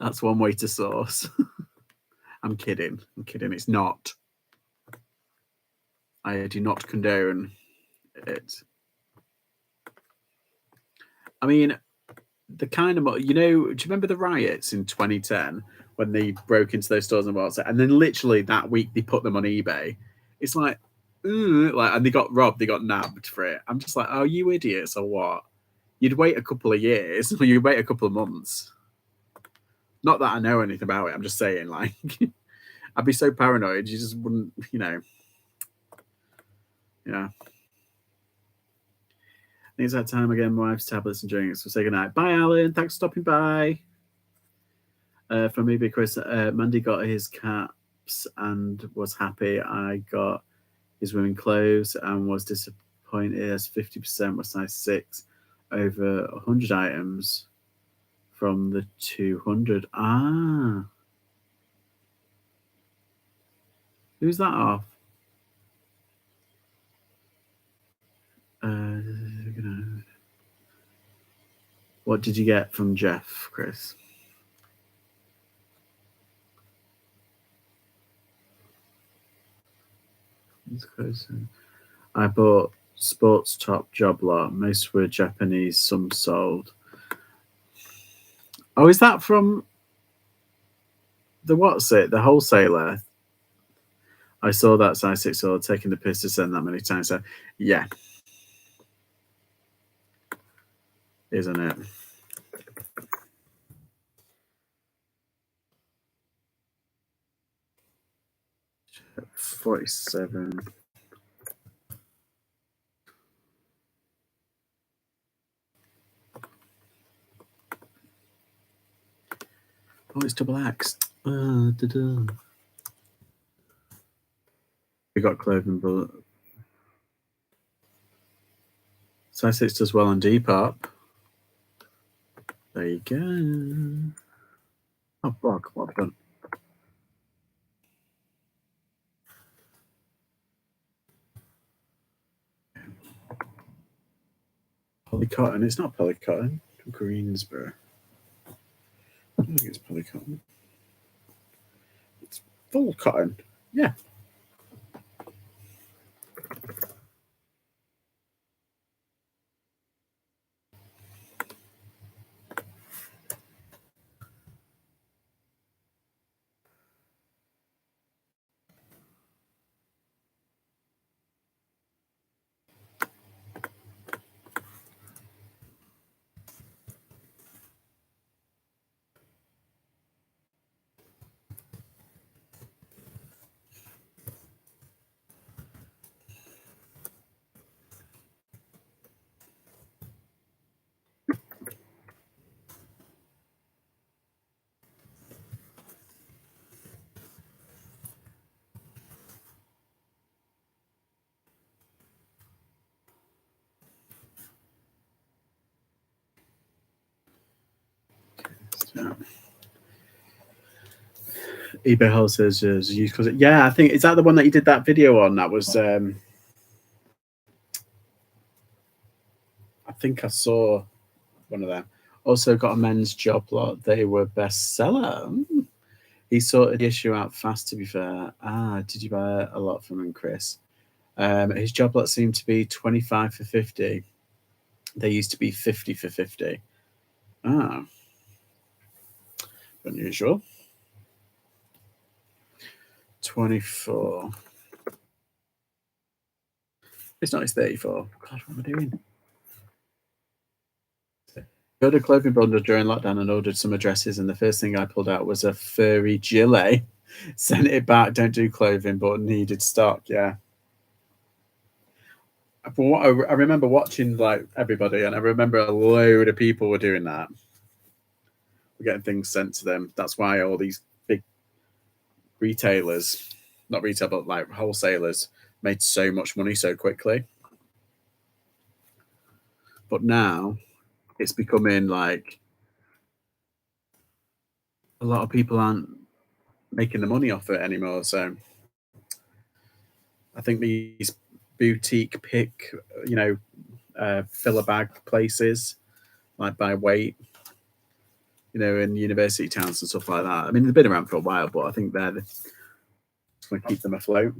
That's one way to source. I'm kidding. It's not. I do not condone it. I mean, the kind of, do you remember the riots in 2010 when they broke into those stores and whatnot, and then literally that week they put them on eBay? It's like, and they got robbed, they got nabbed for it. I'm just like, oh, you idiots or what? You'd wait a couple of years, or you'd wait a couple of months. Not that I know anything about it. I'm just saying, like, I'd be so paranoid, you just wouldn't, Yeah. I think it's that time again. My wife's tablets and drinks. So say goodnight. Bye, Alan. Thanks for stopping by. From me, Chris. Mandy got his caps and was happy. I got his women clothes and was disappointed as 50% was size 6 over 100 items from the 200. Who's that off? What did you get from Jeff, Chris? I bought sports top job lot. Most were Japanese, some sold. Oh, is that from the the wholesaler? I saw that size 6 order, taking the piss to send that many times. So, yeah. Isn't it? $47. Oh, it's double X. We got clothing, but size 6 does well on Depop. There you go. Oh, fuck. What have I done? Polycotton. It's not Polycotton. Greensboro. I don't think it's Polycotton. It's full cotton. Yeah. eBay wholesalers used cause yeah, I think is that the one that you did that video on? That was I think I saw one of them. Also got a men's job lot. They were bestseller. He sorted the issue out fast, to be fair. Did you buy a lot from him, Chris? His job lot seemed to be 25 for 50. They used to be 50 for 50. Unusual. 24. It's not, it's 34. God, what am I doing? I ordered a clothing bundle during lockdown and ordered some addresses, and the first thing I pulled out was a furry gilet. Sent it back. Don't do clothing, but needed stock. Yeah. But what I remember watching like everybody, and I remember a load of people were doing that. We're getting things sent to them. That's why all these big retailers, not retail, but like wholesalers, made so much money so quickly. But now it's becoming like a lot of people aren't making the money off it anymore. So I think these boutique pick, filler bag places, like by weight, in university towns and stuff like that. I mean, they've been around for a while, but I think they're going to keep them afloat.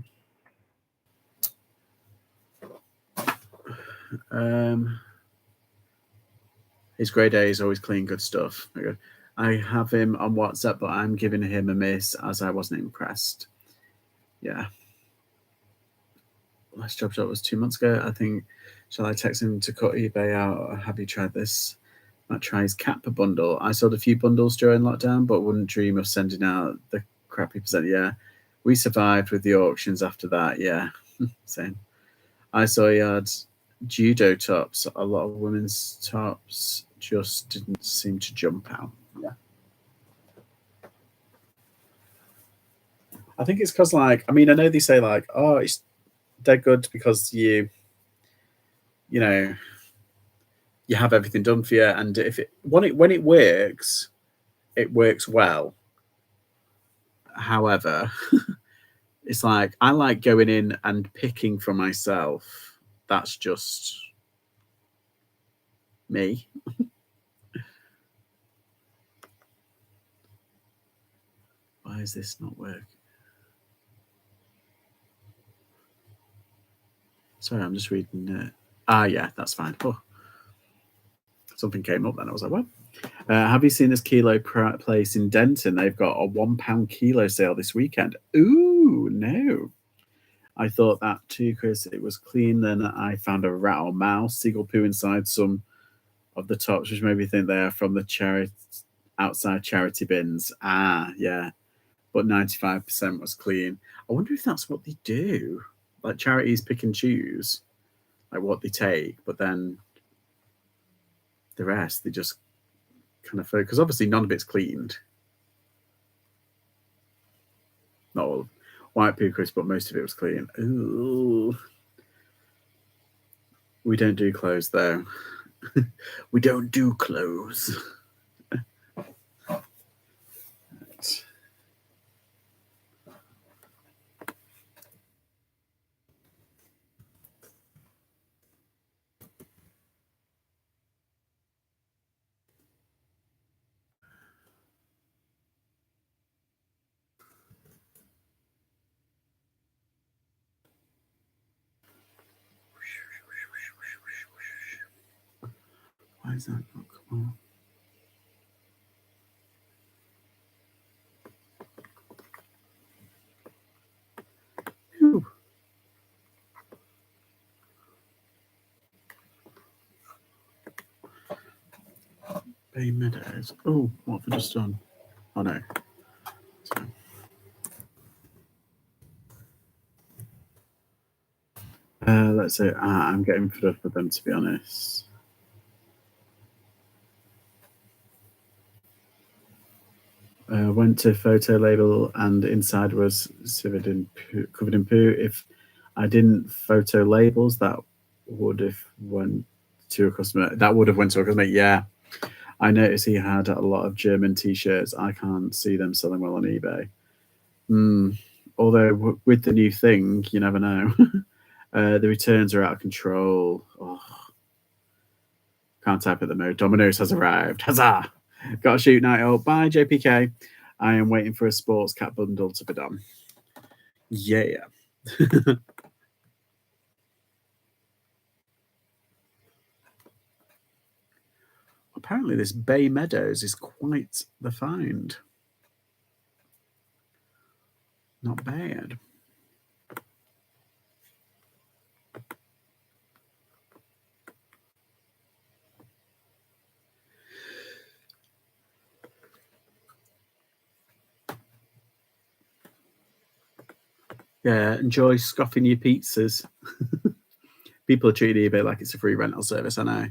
His grey day is always clean, good stuff. I have him on WhatsApp, but I'm giving him a miss as I wasn't impressed. Yeah. Last job shot was 2 months ago. I think, shall I text him to cut eBay out, or have you tried this? Might try his Kappa bundle. I sold a few bundles during lockdown, but wouldn't dream of sending out the crappy percent. Yeah. We survived with the auctions after that. Yeah. Same. I saw he had judo tops. A lot of women's tops just didn't seem to jump out. Yeah. I think it's because, like, I mean, I know they say, like, oh, it's dead good because you have everything done for you, and if when it works, it works well. However, it's like I like going in and picking for myself. That's just me. Why is this not working? Sorry, I'm just reading it. Yeah, that's fine. Oh, something came up then. I was like, what? Have you seen this kilo place in Denton? They've got a £1 kilo sale this weekend. Ooh, no. I thought that too, Chris. It was clean. Then I found a rat or mouse, seagull poo inside some of the tops, which made me think they are from the outside charity bins. Yeah. But 95% was clean. I wonder if that's what they do. Like charities pick and choose like what they take, but then the rest they just kind of, because obviously none of it's cleaned. Not all white poo, Chris, but most of it was clean. Ooh. We don't do clothes though. We don't do clothes. Why is that not come on? Bay Meadows. Oh, what have I just done? Oh no. Let's say I'm getting fed up with them, to be honest. Went to photo label and inside was covered in poo. If I didn't photo labels, that would have went to a customer. Yeah. I noticed he had a lot of German t-shirts. I can't see them selling well on eBay. Although with the new thing, you never know. The returns are out of control. Oh, can't type at the moment. Domino's has arrived. Huzzah! Got a shoot night up. Bye, JPK. I am waiting for a sports cat bundle to be done. Yeah. Apparently, this Bay Meadows is quite the find. Not bad. Yeah, enjoy scoffing your pizzas. People are treating eBay like it's a free rental service, I know.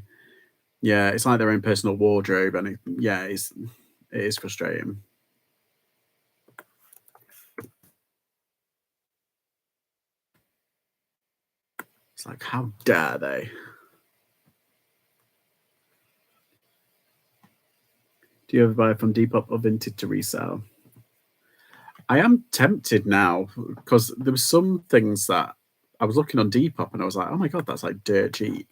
Yeah, it's like their own personal wardrobe, and it is frustrating. It's like, how dare they? Do you ever buy from Depop or Vinted to resell? I am tempted now because there was some things that I was looking on Depop and I was like, oh my god, that's like dirt cheap.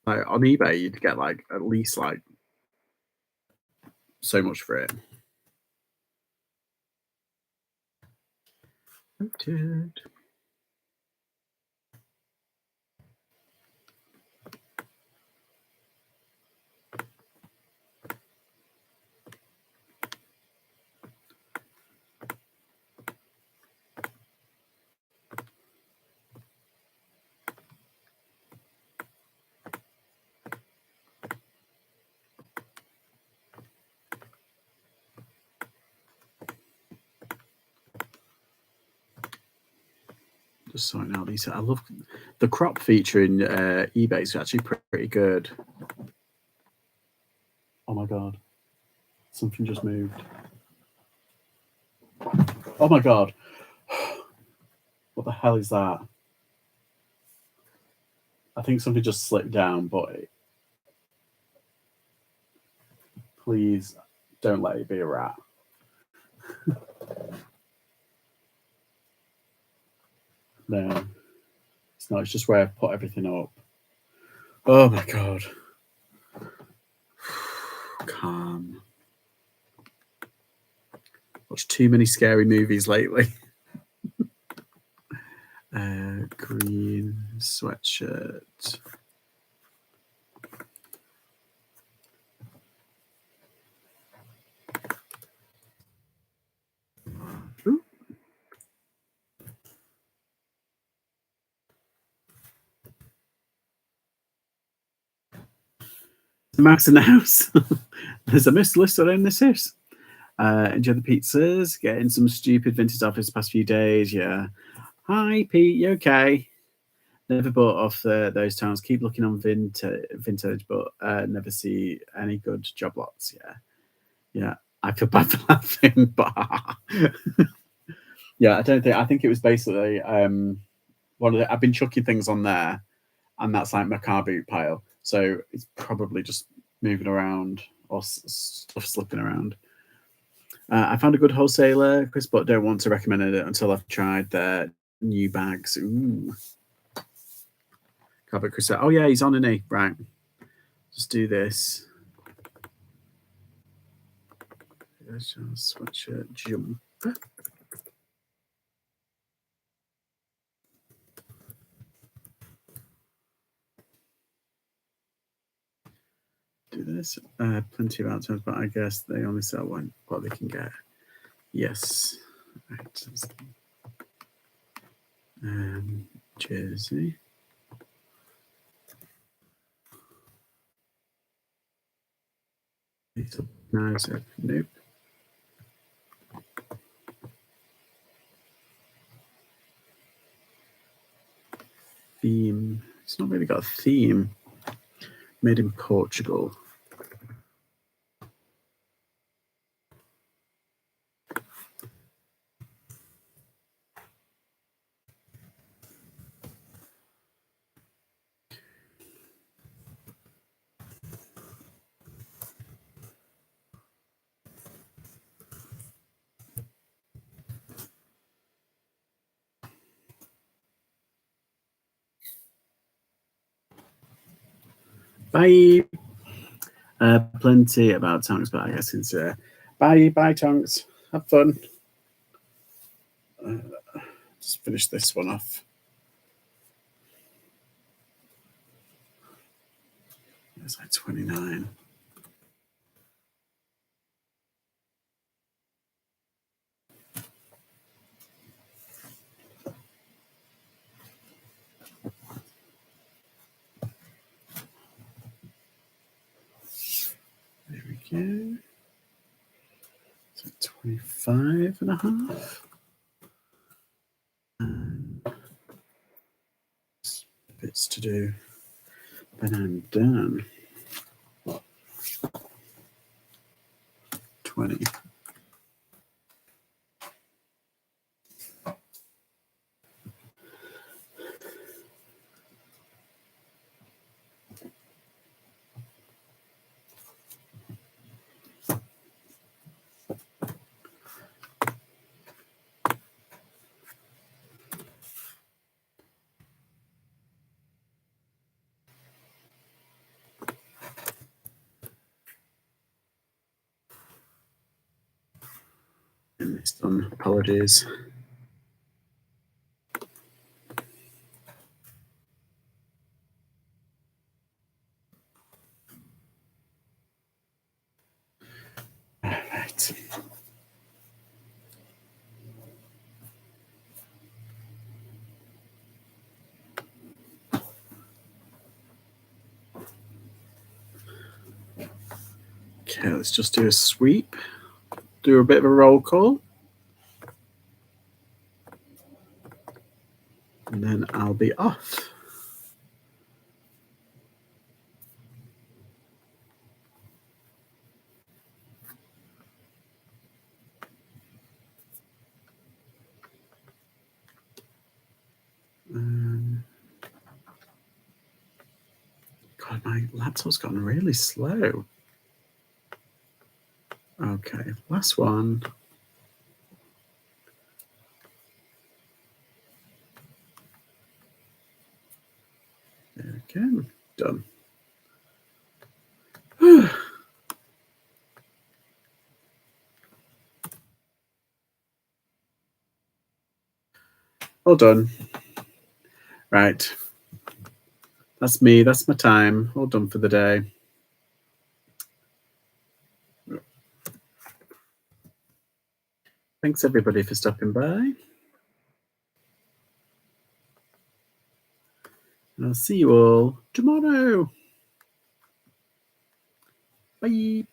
Like on eBay, you'd get like at least like so much for it. Tempted. Just sorting out these. I love the crop feature in eBay. It's actually pretty good. Oh my god, something just moved. Oh my god, what the hell is that? I think something just slipped down, but please don't let it be a rat. No, it's not. It's just where I've put everything up. Oh my god. Calm. Watched too many scary movies lately. Green sweatshirt. Ooh. The mouse in the house. There's a Miss Lister in this house. Enjoy the pizzas. Getting some stupid vintage office the past few days. Yeah. Hi, Pete. You okay? Never bought off those towns. Keep looking on vintage, but never see any good job lots. Yeah. Yeah. I feel bad for laughing, but yeah, I think it was basically one of the, I've been chucking things on there, and that's like my car boot pile. So it's probably just moving around or stuff slipping around. I found a good wholesaler, Chris, but don't want to recommend it until I've tried their new bags. Ooh. Carpet Chris said, oh yeah, he's on, isn't he? Right. Just do this. Sweatshirt jump. Do this. Plenty of outcomes, but I guess they only sell one what they can get. Yes. Right. Jersey. No, so nope. Theme. It's not really got a theme. Made in Portugal. Bye. Plenty about Tonks, but I guess it's bye, Tonks. Have fun. Just finish this one off. It's like 29. There we go. So 25 and a half. And bits to do. Then I'm done. 20. And it's done. Apologies. All right. Okay, let's just do a sweep. Do a bit of a roll call. And then I'll be off. God, my laptop's gotten really slow. Okay, last one. There we go. Done. All done. Right. That's me. That's my time. All done for the day. Thanks, everybody, for stopping by. And I'll see you all tomorrow. Bye.